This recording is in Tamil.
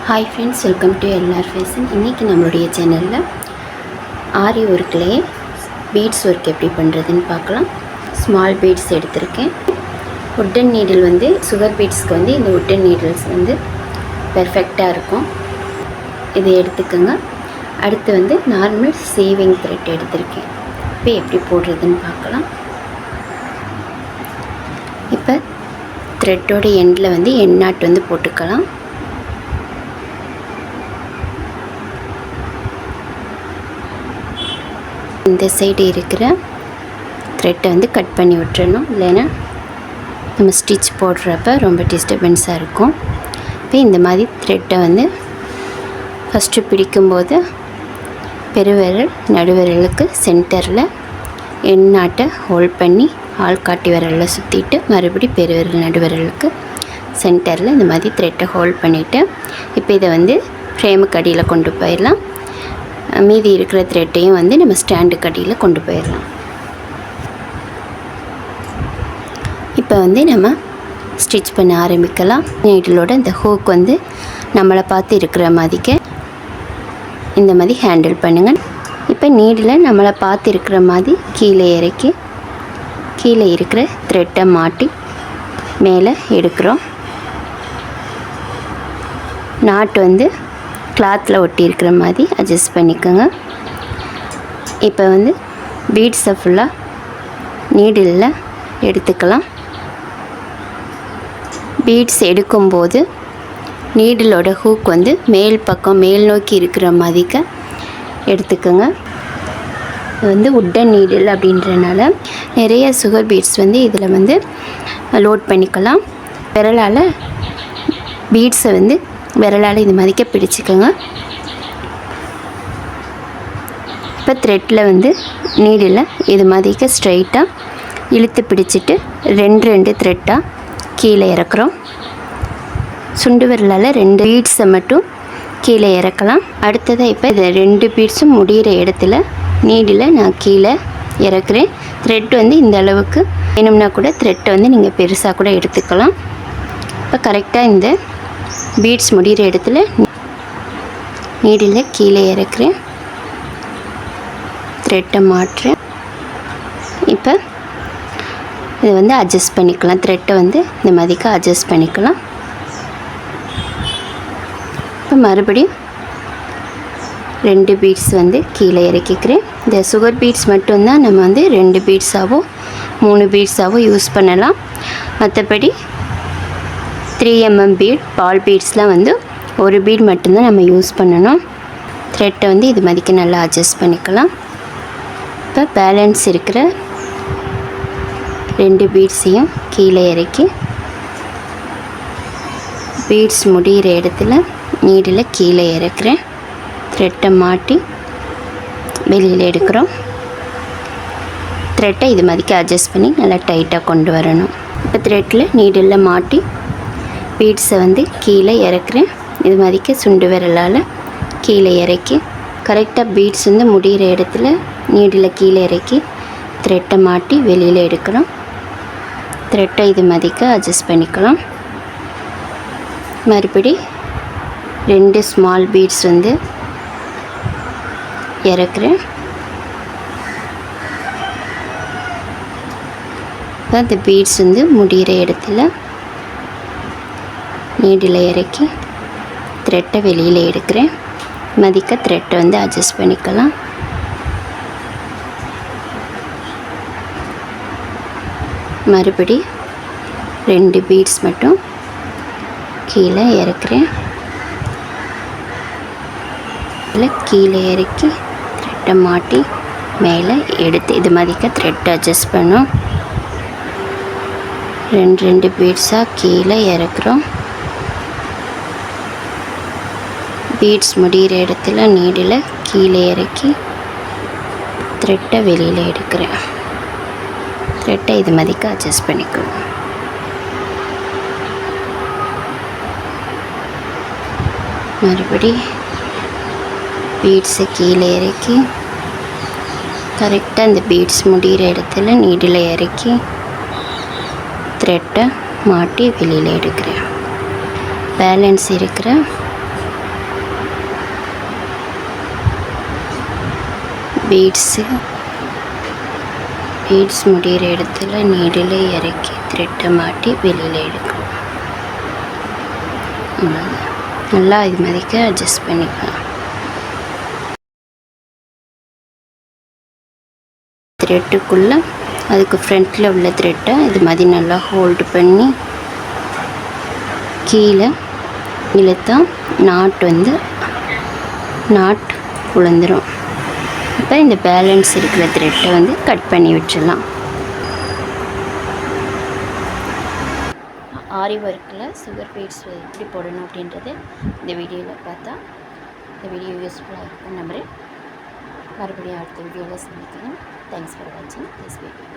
Hi friends, welcome to LR fashion. இன்றைக்கி நம்மளுடைய சேனலில் ஆரி ஒர்க்லேயே பீட்ஸ் ஒர்க் எப்படி பண்ணுறதுன்னு பார்க்கலாம். ஸ்மால் பீட்ஸ் எடுத்திருக்கேன். உட்டன் நீடில் சுகர் பீட்ஸ்க்கு இந்த உட்டன் நீடில்ஸ் பெர்ஃபெக்டாக இருக்கும். இதை எடுத்துக்கோங்க. அடுத்து நார்மல் சேவிங் த்ரெட் எடுத்திருக்கேன். இப்போ எப்படி போடுறதுன்னு பார்க்கலாம். இப்போ த்ரெட்டோட எண்டில் எண்ட் நாட் போட்டுக்கலாம். இந்த சைடு இருக்கிற த்ரெட்டை கட் பண்ணி விட்டுறணும், இல்லைன்னா நம்ம ஸ்டிச் போடுறப்ப ரொம்ப டிஸ்டர்பன்ஸாக இருக்கும். இப்போ இந்த மாதிரி த்ரெட்டை ஃபஸ்ட்டு பிடிக்கும்போது பெருவிரல் நடுவிரலுக்கு சென்டரில் எண்ட் நாட்டை ஹோல்ட் பண்ணி ஆள்காட்டி விரலில் சுற்றிட்டு மறுபடி பெருவிரல் நடுவிரலுக்கு சென்டரில் இந்த மாதிரி த்ரெட்டை ஹோல்ட் பண்ணிவிட்டு இப்போ இதை ஃப்ரேமுக்கு அடியில் கொண்டு போயிடலாம். மீதி இருக்கிற த்ரெட்டையும் நம்ம ஸ்டாண்டுக்கு அடியில் கொண்டு போயிடலாம். இப்போ நம்ம ஸ்டிச் பண்ண ஆரம்பிக்கலாம். நீடிலோட இந்த ஹூக் நம்மளை பார்த்து இருக்கிற மாதிரிக்கு இந்த மாதிரி ஹேண்டில் பண்ணுங்கள். இப்போ நீடில் நம்மளை பார்த்து இருக்கிற மாதிரி கீழே இறக்கி கீழே இருக்கிற த்ரெட்டை மாட்டி மேலே எடுக்கிறோம். நாட் கிளாத்தில் ஒட்டி இருக்கிற மாதிரி அட்ஜஸ்ட் பண்ணிக்கோங்க. இப்போ பீட்ஸை ஃபுல்லாக நீடிலில் எடுத்துக்கலாம். பீட்ஸ் எடுக்கும்போது நீடிலோட ஹூக் மேல் பக்கம் மேல் நோக்கி இருக்கிற மாதிரிக்க எடுத்துக்கோங்க. உட்டன் நீடில் அப்படின்றனால நிறைய சுகர் பீட்ஸ் இதில் லோட் பண்ணிக்கலாம். விரலால் பீட்ஸை விரலால் இது மாதிரிக்க பிடிச்சிக்கோங்க. இப்போ த்ரெட்டில் நீடில் இது மாதிரிக்க ஸ்ட்ரைட்டாக இழுத்து பிடிச்சிட்டு ரெண்டு த்ரெட்டாக கீழே இறக்குறோம். சுண்டு விரலால் 2 பீட்ஸை மட்டும் கீழே இறக்கலாம். அடுத்ததாக இப்போ இது 2 பீட்ஸும் முடிகிற இடத்துல நீடில் நான் கீழே இறக்குறேன். த்ரெட் இந்த அளவுக்கு வேணும்னா கூட த்ரெட்டை நீங்கள் பெருசாக கூட எடுத்துக்கலாம். இப்போ கரெக்டாக இந்த பீட்ஸ் முடிகிற இடத்துல நீடில் கீழே இறக்குறேன், த்ரெட்டை மாட்டுறேன். இப்போ இது அட்ஜஸ்ட் பண்ணிக்கலாம். த்ரெட்டை இந்த மாதிரிக்கு அட்ஜஸ்ட் பண்ணிக்கலாம். இப்போ மறுபடியும் 2 பீட்ஸ் கீழே இறக்கிக்கிறேன். இந்த சுகர் பீட்ஸ் மட்டும்தான் நம்ம 2 பீட்ஸாவோ 3 பீட்ஸாவோ யூஸ் பண்ணலாம். மற்றபடி 3 mm பீட் பால் பீட்ஸ்லாம் 1 பீட் மட்டும்தான் நம்ம யூஸ் பண்ணணும். த்ரெட்டை இது மாதிரிக்கு நல்லா அட்ஜஸ்ட் பண்ணிக்கலாம். இப்போ பேலன்ஸ் இருக்கிற 2 பீட்ஸையும் கீழே இறக்கி பீட்ஸ் முடிகிற இடத்துல நீடில் கீழே இறக்குறேன். த்ரெட்டை மாட்டி வெளியில் எடுக்கிறோம். த்ரெட்டை இது மாதிரிக்கு அட்ஜஸ்ட் பண்ணி நல்லா டைட்டாக கொண்டு வரணும். இப்போ த்ரெட்டில் நீடில் மாட்டி பீட்ஸை கீழே இறக்குறேன். இது மாதிரிக்கு சுண்டு விரலால் கீழே இறக்கி கரெக்டாக பீட்ஸ் முடிகிற இடத்துல நீடில் கீழே இறக்கி த்ரெட்டை மாட்டி வெளியில் எடுக்கிறோம். த்ரெட்டை இது மாதிரிக்கு அட்ஜஸ்ட் பண்ணிக்கலாம். மறுபடி 2 ஸ்மால் பீட்ஸ் இறக்குறேன். அந்த பீட்ஸ் முடிகிற இடத்துல நீடில் இறக்கி த்ரெட்டை வெளியில் எடுக்கிறேன். மதிக்க த்ரெட்டை அட்ஜஸ்ட் பண்ணிக்கலாம். மறுபடி 2 பீட்ஸ் மட்டும் கீழே இறக்குறேன். இல்லை கீழே இறக்கி த்ரெட்டை மாட்டி மேலே எடுத்து இது மாதிரிக்க த்ரெட்டை அட்ஜஸ்ட் பண்ணோம். 2 பீட்ஸாக கீழே இறக்குறோம். பீட்ஸ் முடிகிற இடத்துல நீடில் கீழே இறக்கி த்ரெட்டை வெளியில் எடுக்கிறேன். த்ரெட்டை இது மாதிரிக்கு அட்ஜஸ்ட் பண்ணிக்கணும். மறுபடி பீட்ஸை கீழே இறக்கி கரெக்டாக அந்த பீட்ஸ் முடிகிற இடத்துல நீடில் இறக்கி த்ரெட்டை மாட்டி வெளியில் எடுக்கிறேன். பேலன்ஸ் இருக்கிற பீட்ஸ் முடிகிற இடத்துல நீடில் இறக்கி த்ரெட்டை மாட்டி வெளியில் எடுக்கணும். நல்லா இது மாதிரிக்க அட்ஜஸ்ட் பண்ணிக்கலாம். த்ரெட்டுக்குள்ளே அதுக்கு ஃப்ரண்ட்டில் உள்ள த்ரெட்டை இது மாதிரி நல்லா ஹோல்டு பண்ணி கீழே இழுத்தா நாட் உளுந்துடும். இப்போ இந்த பேலன்ஸ் இருக்கிற த்ரெட்டை வந்து கட் பண்ணி விட்டுடலாம். ஆரி ஒர்க்கில் சுகர் பீட்ஸ் எப்படி போடணும் அப்படின்றது இந்த வீடியோவில் பார்த்தா இந்த வீடியோ யூஸ்ஃபுல்லாக இருக்கும் நம்புறேன். மறுபடியும் அடுத்த வீடியோவில் சந்திக்கிறேன். தேங்க்ஸ் ஃபார் வாட்சிங் திஸ் வீடியோ.